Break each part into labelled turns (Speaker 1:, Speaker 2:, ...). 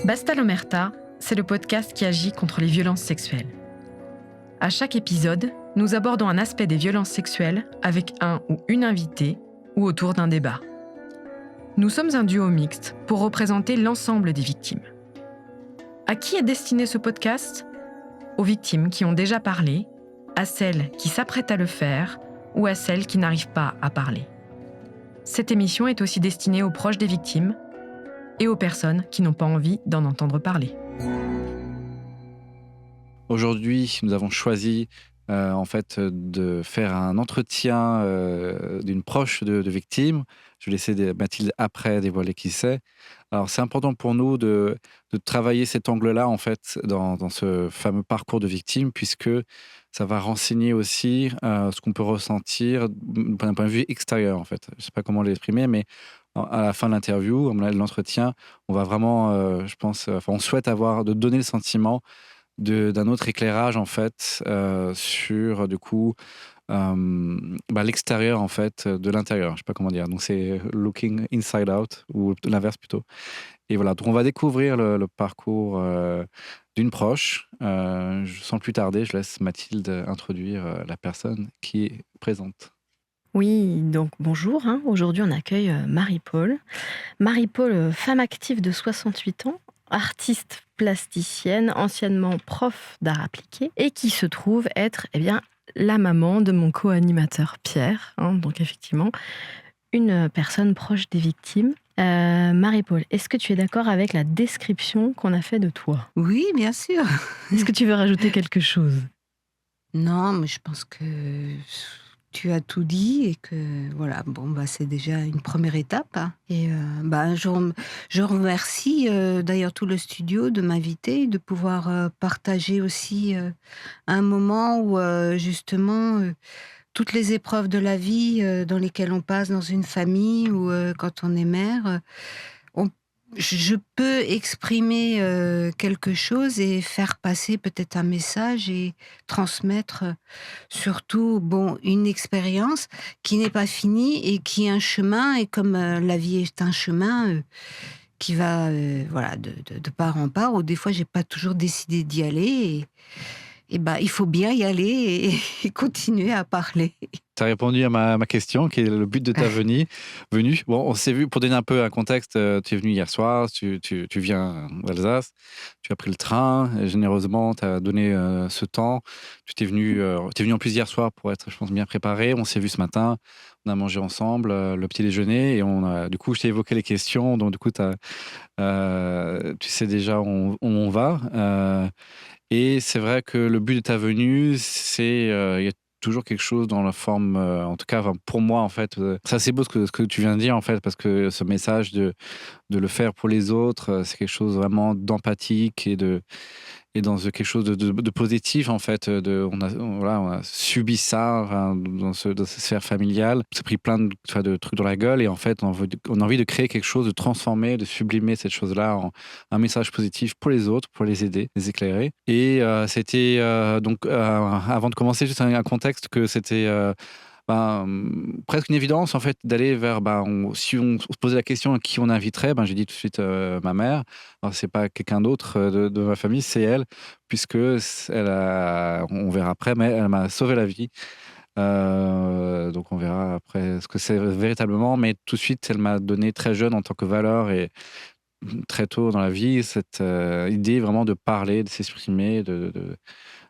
Speaker 1: Basta l'Omerta, c'est le podcast qui agit contre les violences sexuelles. À chaque épisode, nous abordons un aspect des violences sexuelles avec un ou une invitée ou autour d'un débat. Nous sommes un duo mixte pour représenter l'ensemble des victimes. À qui est destiné ce podcast ? Aux victimes qui ont déjà parlé, à celles qui s'apprêtent à le faire ou à celles qui n'arrivent pas à parler. Cette émission est aussi destinée aux proches des victimes et aux personnes qui n'ont pas envie d'en entendre parler.
Speaker 2: Aujourd'hui, nous avons choisi de faire un entretien d'une proche de victime. Je vais laisser Mathilde après dévoiler qui c'est. Alors, c'est important pour nous de travailler cet angle-là en fait dans ce fameux parcours de victime, puisque ça va renseigner aussi ce qu'on peut ressentir d'un point de vue extérieur en fait. Je ne sais pas comment l'exprimer, mais à la fin de l'interview, de l'entretien, on va vraiment, on souhaite donner le sentiment d'un autre éclairage en fait sur du coup l'extérieur en fait de l'intérieur. Je sais pas comment dire. Donc c'est looking inside out ou l'inverse plutôt. Et voilà. Donc on va découvrir le parcours d'une proche. Sans plus tarder, je laisse Mathilde introduire la personne qui est présente.
Speaker 3: Oui, donc bonjour. Aujourd'hui, on accueille Marie-Paul. Marie-Paul, femme active de 68 ans, artiste plasticienne, anciennement prof d'art appliqué, et qui se trouve être la maman de mon co-animateur Pierre. Donc effectivement, une personne proche des victimes. Marie-Paul, est-ce que tu es d'accord avec la description qu'on a fait de toi ?
Speaker 4: Oui, bien sûr.
Speaker 3: Est-ce que tu veux rajouter quelque chose ?
Speaker 4: Non, mais je pense que tu as tout dit et que voilà, c'est déjà une première étape. Et je remercie d'ailleurs tout le studio de m'inviter, de pouvoir partager aussi un moment où justement toutes les épreuves de la vie dans lesquelles on passe dans une famille ou quand on est mère. Je peux exprimer quelque chose et faire passer peut-être un message et transmettre surtout une expérience qui n'est pas finie et qui est un chemin. Et comme la vie est un chemin qui va de part en part, où des fois j'ai pas toujours décidé d'y aller. Et il faut bien y aller et continuer à parler.
Speaker 2: Tu as répondu à ma question, qui est le but de ta venue. Bon, on s'est vu, pour donner un peu un contexte, tu es venu hier soir, tu viens d'Alsace, tu as pris le train, et généreusement, tu as donné ce temps. Tu es venu en plus hier soir pour être, je pense, bien préparé. On s'est vu ce matin, on a mangé ensemble le petit déjeuner, et du coup, je t'ai évoqué les questions, donc du coup, tu sais déjà où on va. Et c'est vrai que le but de ta venue, c'est il y a toujours quelque chose dans la forme, en tout cas pour moi en fait, c'est assez beau ce que tu viens de dire en fait, parce que ce message de le faire pour les autres, c'est quelque chose vraiment d'empathique et dans quelque chose de positif en fait. On a subi ça dans cette sphère familiale. On s'est pris plein de trucs dans la gueule et en fait on a envie de créer quelque chose, de transformer, de sublimer cette chose-là en un message positif pour les autres, pour les aider, les éclairer. Et c'était avant de commencer, juste un contexte que c'était presque une évidence en fait d'aller vers si on se posait la question à qui on inviterait, j'ai dit tout de suite ma mère. Alors c'est pas quelqu'un d'autre de ma famille, c'est elle, puisque on verra après, mais elle m'a sauvé la vie. Donc on verra après ce que c'est véritablement, mais tout de suite elle m'a donné très jeune en tant que valeur et très tôt dans la vie cette idée vraiment de parler, de s'exprimer,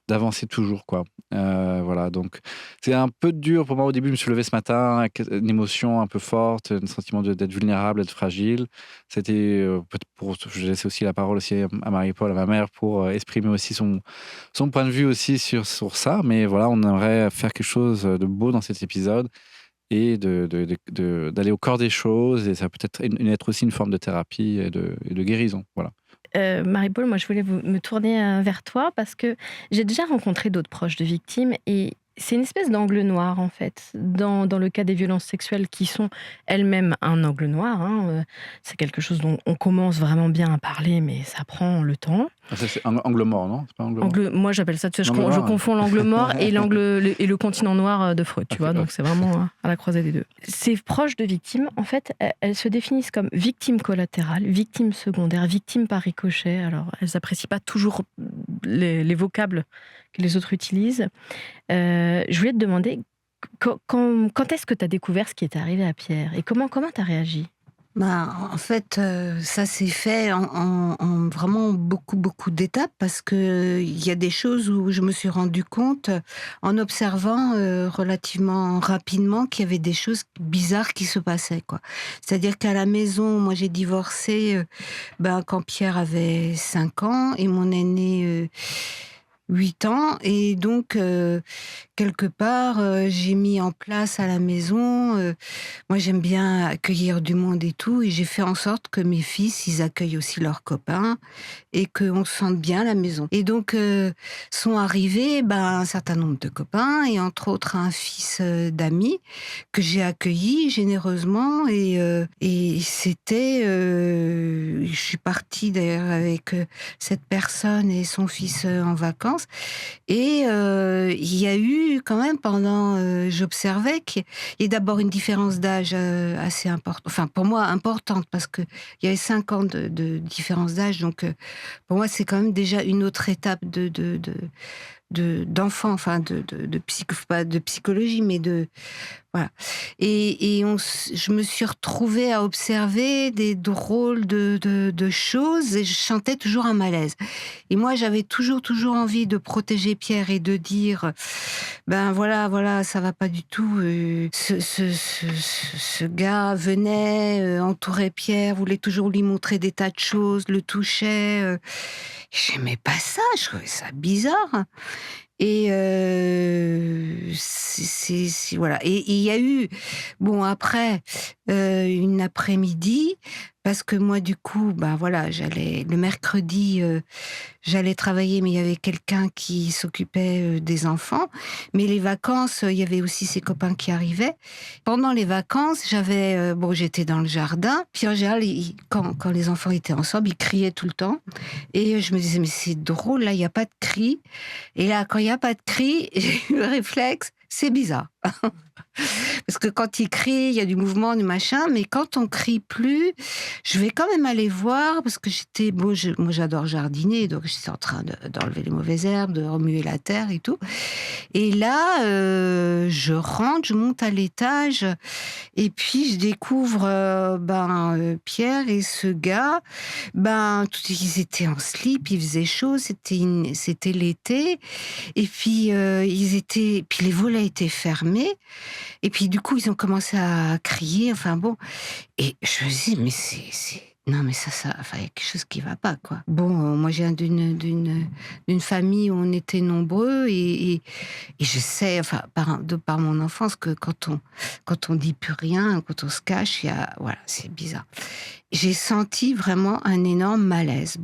Speaker 2: d'avancer toujours quoi. Voilà, donc c'est un peu dur pour moi au début. Je me suis levé ce matin avec une émotion un peu forte, un sentiment d'être vulnérable, d'être fragile. C'était peut-être je laisse aussi la parole aussi à Marie-Paul, à ma mère, pour exprimer aussi son point de vue aussi sur ça. Mais voilà, on aimerait faire quelque chose de beau dans cet épisode et d'aller au corps des choses, et ça peut être aussi une forme de thérapie et de guérison. Voilà.
Speaker 3: Marie-Paul, moi je voulais me tourner vers toi parce que j'ai déjà rencontré d'autres proches de victimes et c'est une espèce d'angle noir, en fait, dans le cas des violences sexuelles qui sont elles-mêmes un angle noir. C'est quelque chose dont on commence vraiment bien à parler, mais ça prend le temps.
Speaker 2: Ah, ça, c'est angle mort, non? C'est pas angle mort?
Speaker 3: Moi, j'appelle ça, tu sais, je
Speaker 2: L'angle noir,
Speaker 3: confonds l'angle mort et le continent noir de Freud, tu vois. Donc, c'est vraiment à la croisée des deux. Ces proches de victimes, en fait, elles se définissent comme victimes collatérales, victimes secondaires, victimes par ricochet. Alors, elles n'apprécient pas toujours les vocables que les autres utilisent. Je voulais te demander, quand est-ce que tu as découvert ce qui est arrivé à Pierre et comment tu as réagi?
Speaker 4: En fait, ça s'est fait en vraiment beaucoup d'étapes parce que il y a des choses où je me suis rendu compte, en observant, relativement rapidement qu'il y avait des choses bizarres qui se passaient, quoi. C'est-à-dire qu'à la maison, moi j'ai divorcé, quand Pierre avait 5 ans et mon aîné, 8 ans et donc quelque part, j'ai mis en place à la maison, moi j'aime bien accueillir du monde et tout et j'ai fait en sorte que mes fils, ils accueillent aussi leurs copains et qu'on se sente bien à la maison. Et donc sont arrivés, un certain nombre de copains et entre autres un fils, d'amis que j'ai accueilli généreusement et c'était, je suis partie d'ailleurs avec, cette personne et son fils, en vacances et il y a eu quand même pendant, j'observais qu'il y a d'abord une différence d'âge, assez importante, enfin pour moi importante parce qu'il y avait 5 ans de différence d'âge donc pour moi c'est quand même déjà une autre étape d'enfant, enfin pas de psychologie mais de voilà. Et je me suis retrouvée à observer des drôles de choses et je sentais toujours un malaise. Et moi, j'avais toujours envie de protéger Pierre et de dire, voilà, ça va pas du tout. Ce gars venait, entourait Pierre, voulait toujours lui montrer des tas de choses, le touchait. J'aimais pas ça, je trouvais ça bizarre. Et voilà. Et il y a eu, après, une après-midi, parce que moi, du coup, j'allais le mercredi, j'allais travailler, mais il y avait quelqu'un qui s'occupait des enfants. Mais les vacances, il y avait aussi ses copains qui arrivaient. Pendant les vacances, j'étais dans le jardin. Puis en général, quand les enfants étaient ensemble, ils criaient tout le temps. Et je me disais, mais c'est drôle, là, il n'y a pas de cri. Et là, quand il n'y a pas de cri, j'ai eu le réflexe, c'est bizarre. Parce que quand il crie, il y a du mouvement, du machin, mais quand on crie plus, je vais quand même aller voir, parce que moi j'adore jardiner, donc j'étais en train d'enlever les mauvaises herbes, de remuer la terre et tout. Et là, je rentre, je monte à l'étage, et puis je découvre Pierre et ce gars, ils étaient en slip, il faisait chaud, c'était l'été, et puis puis les volets étaient fermés, et puis du coup ils ont commencé à crier, et je me dis mais non mais ça, il y a quelque chose qui va pas, quoi. Moi je viens d'une famille où on était nombreux et je sais, par mon enfance, que quand on dit plus rien, quand on se cache, c'est bizarre. J'ai senti vraiment un énorme malaise.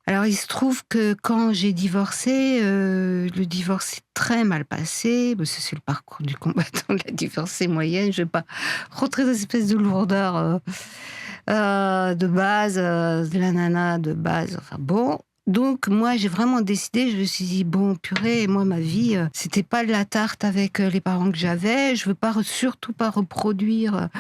Speaker 4: Alors il se trouve que quand j'ai divorcé, le divorce s'est très mal passé. C'est le parcours du combattant de la divorcée moyenne. Je vais pas rentrer dans cette espèce de lourdeur de base, de la nana de base. Donc moi j'ai vraiment décidé, je me suis dit purée, moi ma vie c'était pas de la tarte avec les parents que j'avais, je veux surtout pas reproduire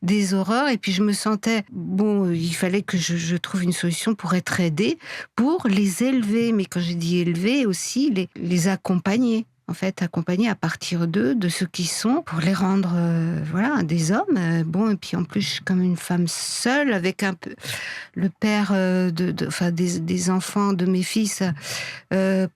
Speaker 4: des horreurs, et puis je me sentais il fallait que je trouve une solution pour être aidée, pour les élever, mais quand j'ai dit élever aussi les accompagner. En fait, accompagner à partir d'eux, de ce qu'ils sont, pour les rendre des hommes. Et puis en plus, je suis comme une femme seule, avec un peu le père des enfants de mes fils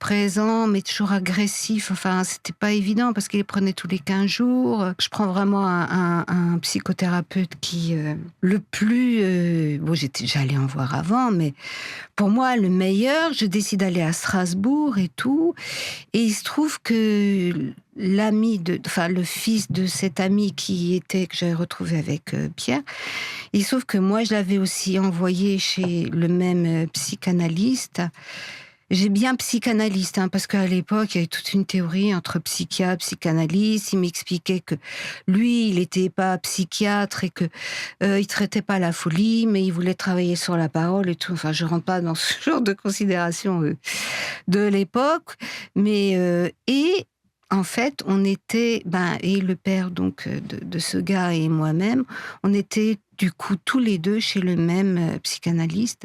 Speaker 4: présent, mais toujours agressif. C'était pas évident parce qu'il les prenait tous les 15 jours. Je prends vraiment un psychothérapeute qui, le plus... j'allais en voir avant, mais pour moi, le meilleur, je décide d'aller à Strasbourg et tout. Et il se trouve que le fils de cet ami que j'avais retrouvé avec Pierre, il se trouve que moi, je l'avais aussi envoyé chez le même psychanalyste. J'ai bien psychanalyste, parce qu'à l'époque, il y avait toute une théorie entre psychiatre, psychanalyste. Il m'expliquait que lui, il n'était pas psychiatre et que il traitait pas la folie, mais il voulait travailler sur la parole et tout. Enfin, je rentre pas dans ce genre de considération de l'époque, mais et en fait, on était, et le père donc de ce gars et moi-même, on était du coup tous les deux chez le même psychanalyste.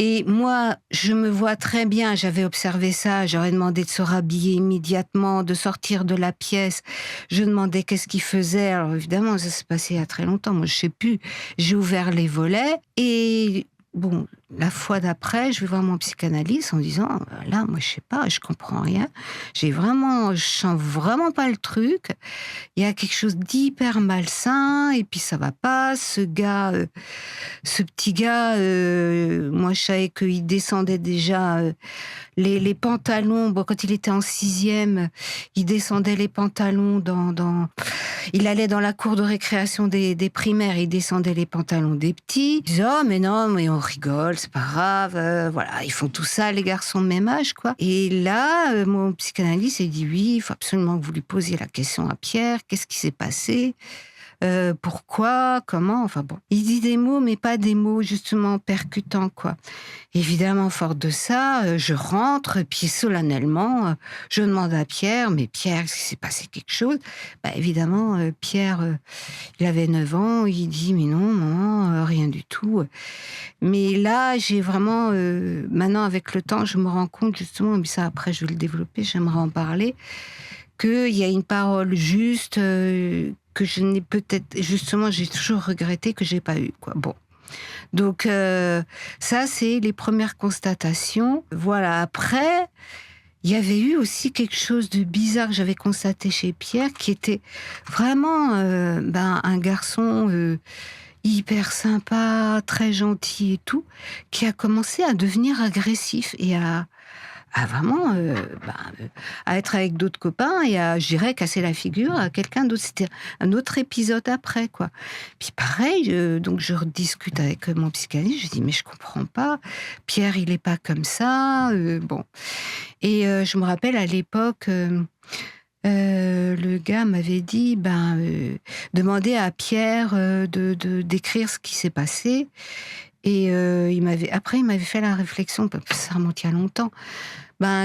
Speaker 4: Et moi, je me vois très bien, j'avais observé ça, j'aurais demandé de se rhabiller immédiatement, de sortir de la pièce. Je demandais qu'est-ce qu'il faisait. Alors évidemment, ça s'est passé il y a très longtemps, moi je sais plus. J'ai ouvert les volets et bon, la fois d'après, je vais voir mon psychanalyste en disant là, moi je sais pas, je comprends rien. Je sens vraiment pas le truc. Il y a quelque chose d'hyper malsain et puis ça va pas. Ce petit gars, moi je savais qu'il descendait déjà les pantalons. Bon, quand il était en 6e, il descendait les pantalons il allait dans la cour de récréation des primaires, il descendait les pantalons des petits. Il disait oh mais non, mais on rigole, c'est pas grave. Voilà, ils font tout ça les garçons de même âge quoi. Et là, mon psychanalyste il dit oui, il faut absolument que vous lui posiez la question à Pierre. Qu'est-ce qui s'est passé? Pourquoi, comment, enfin bon. Il dit des mots, mais pas des mots justement percutants, quoi. Évidemment, fort de ça, je rentre, puis solennellement, je demande à Pierre, mais Pierre, est-ce qu'il s'est passé quelque chose? Évidemment, Pierre, il avait 9 ans, il dit, mais non, maman, rien du tout. Mais là, j'ai vraiment, maintenant, avec le temps, je me rends compte justement, mais ça après, je vais le développer, j'aimerais en parler, qu'il y a une parole juste que je n'ai peut-être... Justement, j'ai toujours regretté que j'ai pas eu, quoi. Bon. Donc, ça, c'est les premières constatations. Voilà. Après, il y avait eu aussi quelque chose de bizarre que j'avais constaté chez Pierre, qui était vraiment un garçon hyper sympa, très gentil et tout, qui a commencé à devenir agressif et à vraiment à être avec d'autres copains et à, je dirais, casser la figure à quelqu'un d'autre. C'était un autre épisode après, quoi. Puis pareil, donc je rediscute avec mon psychanalyste, je dis mais je comprends pas, Pierre il est pas comme ça, bon. Et je me rappelle à l'époque, le gars m'avait dit, demandez à Pierre d'écrire ce qui s'est passé. Et il m'avait fait la réflexion, parce que ça remonte il y a longtemps,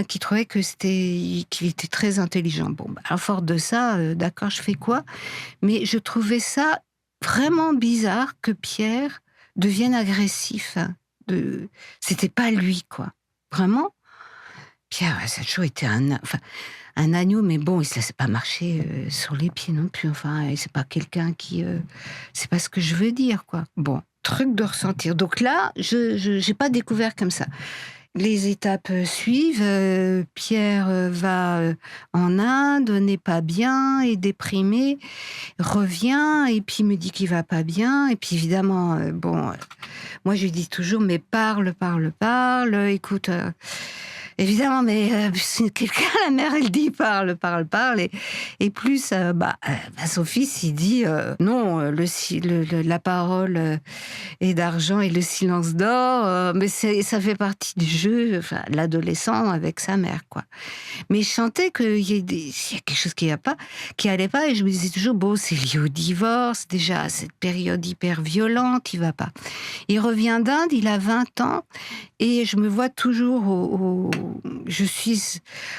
Speaker 4: qu'il trouvait qu'il était très intelligent. Bon, alors fort de ça, d'accord, je fais quoi? Mais je trouvais ça vraiment bizarre que Pierre devienne agressif. C'était pas lui, quoi. Vraiment. Pierre, ça a toujours été un agneau, mais bon, il se laissait pas marcher sur les pieds non plus. Enfin, c'est pas quelqu'un qui... c'est pas ce que je veux dire, quoi. Bon, truc de ressentir. Donc là, je n'ai pas découvert comme ça. Les étapes suivent. Pierre va en Inde, n'est pas bien, est déprimé, revient et puis me dit qu'il va pas bien. Et puis évidemment, moi je lui dis toujours, mais parle, écoute... Évidemment, mais c'est quelqu'un, la mère, elle dit parle. Et plus, son fils, il dit non, la parole est d'argent et le silence d'or, mais ça fait partie du jeu, l'adolescent avec sa mère, quoi. Mais je sentais qu'il y a quelque chose qui allait pas, et je me disais toujours, bon, c'est lié au divorce, déjà, cette période hyper violente, il va pas. Il revient d'Inde, il a 20 ans, et je me vois toujours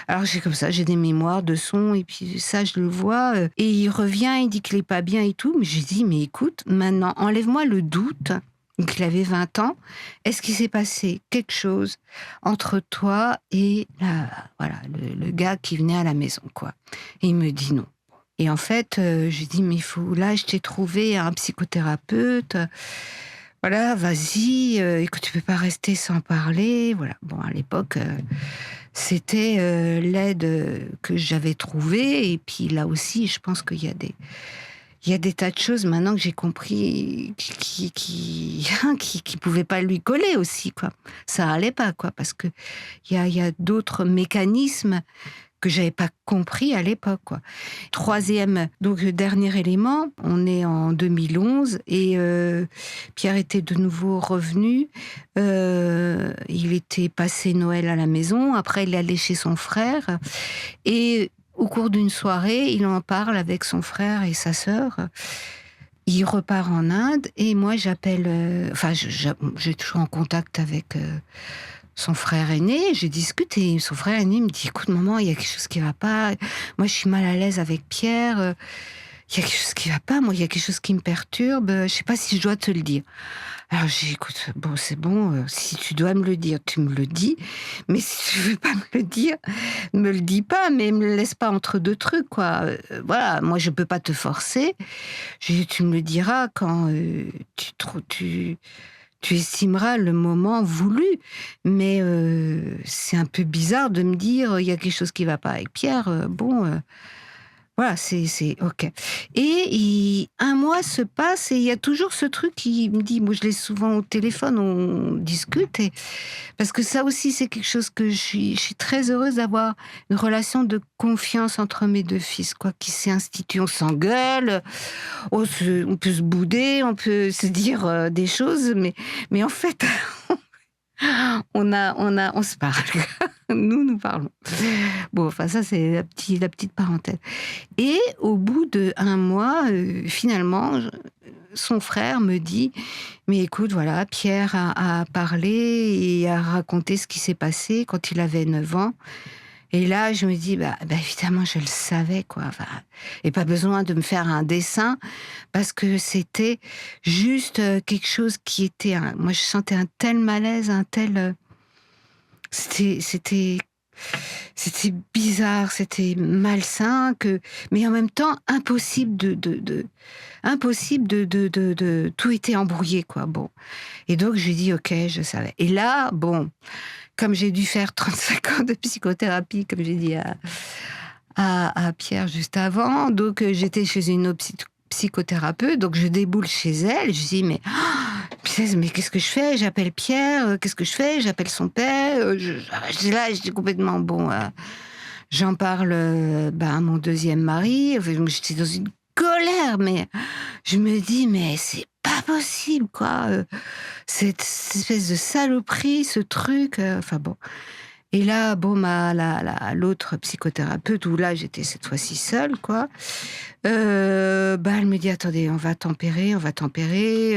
Speaker 4: alors j'ai des mémoires de sons, et puis ça, je le vois, et il revient, il dit qu'il est pas bien et tout, mais je dis, mais écoute, maintenant, enlève-moi le doute. Donc, il avait 20 ans. Est-ce qu'il s'est passé quelque chose entre toi et le gars qui venait à la maison, quoi? Et il me dit non. Et en fait, je dis, mais là, je t'ai trouvé un psychothérapeute. Voilà, vas-y, écoute, tu peux pas rester sans parler. Voilà. Bon, à l'époque, c'était l'aide que j'avais trouvée. Et puis là aussi, je pense qu'il y a des tas de choses maintenant que j'ai compris qui pouvaient pas lui coller aussi, quoi. Ça allait pas, quoi, parce que il y a d'autres mécanismes que j'avais pas compris à l'époque, quoi. Troisième, donc dernier élément, on est en 2011 et Pierre était de nouveau revenu. Il était passé Noël à la maison. Après, il est allé chez son frère et au cours d'une soirée, il en parle avec son frère et sa sœur. Il repart en Inde et moi j'appelle. J'ai toujours en contact avec son frère aîné. Je discute et son frère aîné me dit écoute, maman, il y a quelque chose qui va pas. Moi, je suis mal à l'aise avec Pierre. Il y a quelque chose qui va pas. Moi, il y a quelque chose qui me perturbe. Je sais pas si je dois te le dire. Alors j'ai dit, écoute, bon, c'est bon. Si tu dois me le dire, tu me le dis. Mais si tu veux pas me le dire, me le dis pas. Mais me le laisse pas entre deux trucs, quoi. Voilà, moi, je peux pas te forcer. J'ai dit, tu me le diras quand tu estimeras le moment voulu. Mais c'est un peu bizarre de me dire, il y a quelque chose qui va pas avec Pierre. Voilà, c'est OK. Et un mois se passe et il y a toujours ce truc qui me dit, moi je l'ai souvent au téléphone, on discute, parce que ça aussi c'est quelque chose que je suis très heureuse d'avoir une relation de confiance entre mes deux fils, quoi, qui s'est instituée. On s'engueule, on peut se bouder, on peut se dire des choses, mais en fait, on se parle. Nous parlons. Bon, enfin, ça, c'est la petite parenthèse. Et au bout d'1 mois, finalement, son frère me dit mais écoute, voilà, Pierre a parlé et a raconté ce qui s'est passé quand il avait 9 ans. Et là, je me dis, bah évidemment, je le savais, quoi. Enfin, et pas besoin de me faire un dessin, parce que c'était juste quelque chose qui était... moi, je sentais un tel malaise, un tel... C'était bizarre, c'était malsain, mais en même temps, impossible impossible de... Tout était embrouillé, quoi. Bon. Et donc, j'ai dit, OK, je savais. Et là, bon... Comme j'ai dû faire 35 ans de psychothérapie, comme j'ai dit à Pierre juste avant, donc j'étais chez une psychothérapeute, donc je déboule chez elle, je dis mais qu'est-ce que je fais? J'appelle Pierre, qu'est-ce que je fais? J'appelle son père, j'étais complètement bon. J'en parle à mon deuxième mari, j'étais dans une colère, mais je me dis mais c'est pas possible, quoi. Cette espèce de saloperie, ce truc. Enfin bon. Et là, bon, l'autre psychothérapeute, où là, j'étais cette fois-ci seule, quoi. Elle me dit, attendez, on va tempérer,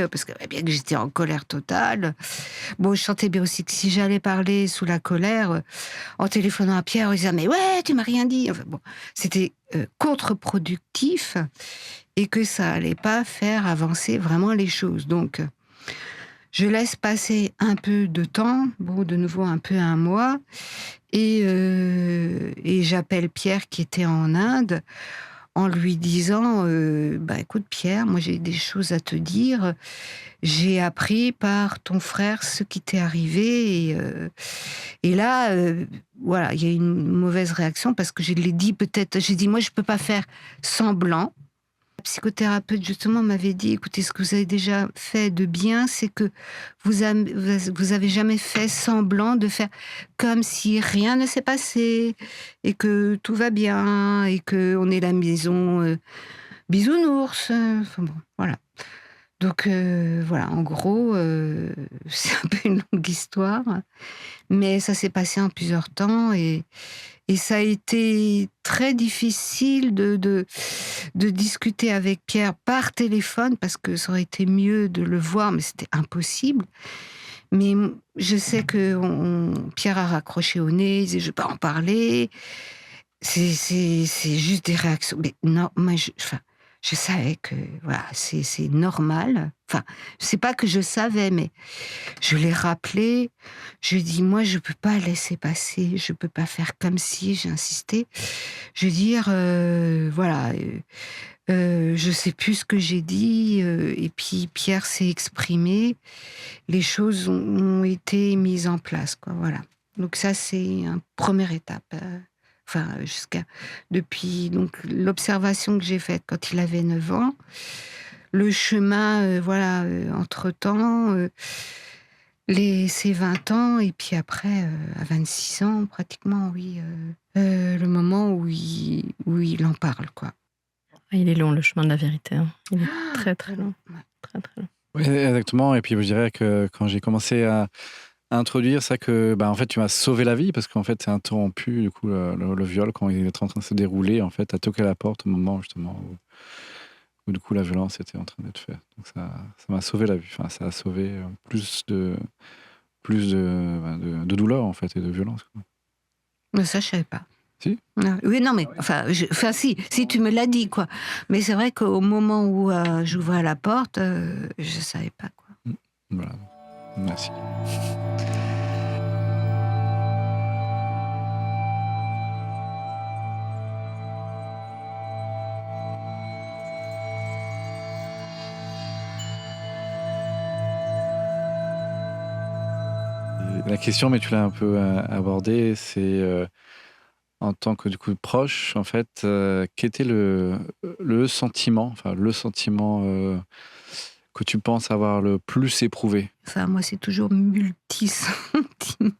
Speaker 4: parce que bien que j'étais en colère totale. Bon, je sentais bien aussi que si j'allais parler sous la colère, en téléphonant à Pierre, il disait, mais ouais, tu m'as rien dit. Enfin bon, c'était contre-productif et que ça allait pas faire avancer vraiment les choses. Donc, je laisse passer un peu de temps, bon, de nouveau un peu 1 mois, et j'appelle Pierre qui était en Inde en lui disant écoute Pierre, moi j'ai des choses à te dire. J'ai appris par ton frère ce qui t'est arrivé et là voilà, il y a une mauvaise réaction parce que je l'ai dit peut-être, j'ai dit moi je peux pas faire semblant. La psychothérapeute, justement, m'avait dit, écoutez, ce que vous avez déjà fait de bien, c'est que vous avez jamais fait semblant de faire comme si rien ne s'est passé et que tout va bien et qu'on est la maison bisounours. Enfin bon, voilà. Donc, voilà, en gros, c'est un peu une longue histoire, mais ça s'est passé en plusieurs temps et ça a été très difficile de discuter avec Pierre par téléphone, parce que ça aurait été mieux de le voir, mais c'était impossible. Mais je sais que Pierre a raccroché au nez, il disait « je ne vais pas en parler ». C'est juste des réactions. Mais non, moi, je savais que voilà, c'est normal. Enfin, c'est pas que je savais, mais je l'ai rappelé. Je lui ai dit, moi, je peux pas laisser passer. Je peux pas faire comme si, j'ai insisté. Je veux dire, voilà, je sais plus ce que j'ai dit. Et puis, Pierre s'est exprimé. Les choses ont été mises en place, quoi, voilà. Donc ça, c'est une première étape. Enfin, depuis donc l'observation que j'ai faite quand il avait 9 ans, le chemin, voilà, entre-temps, ses 20 ans, et puis après, à 26 ans, pratiquement, oui, Le moment où il en parle, quoi.
Speaker 3: Il est long, le chemin de la vérité. Hein. Il est très, très long.
Speaker 4: Ouais.
Speaker 3: Très, très long.
Speaker 2: Oui, exactement. Et puis je dirais que quand j'ai commencé à introduire ça, que en fait tu m'as sauvé la vie, parce qu'en fait c'est interrompu du coup le viol quand il est en train de se dérouler. En fait, t'as toqué à la porte au moment justement où du coup la violence était en train d'être faite. Donc ça m'a sauvé la vie. Enfin, ça a sauvé plus de douleur en fait et de violence, quoi.
Speaker 4: Mais ça, je savais pas.
Speaker 2: Si.
Speaker 4: Oui, non, mais si tu me l'as dit, quoi. Mais c'est vrai qu'au moment où j'ouvrais la porte, je savais pas, quoi.
Speaker 2: Voilà. Merci. La question, mais tu l'as un peu abordée, c'est en tant que du coup proche, en fait, quel était le sentiment que tu penses avoir le plus éprouvé?
Speaker 4: Enfin, moi, c'est toujours multi-sentiment.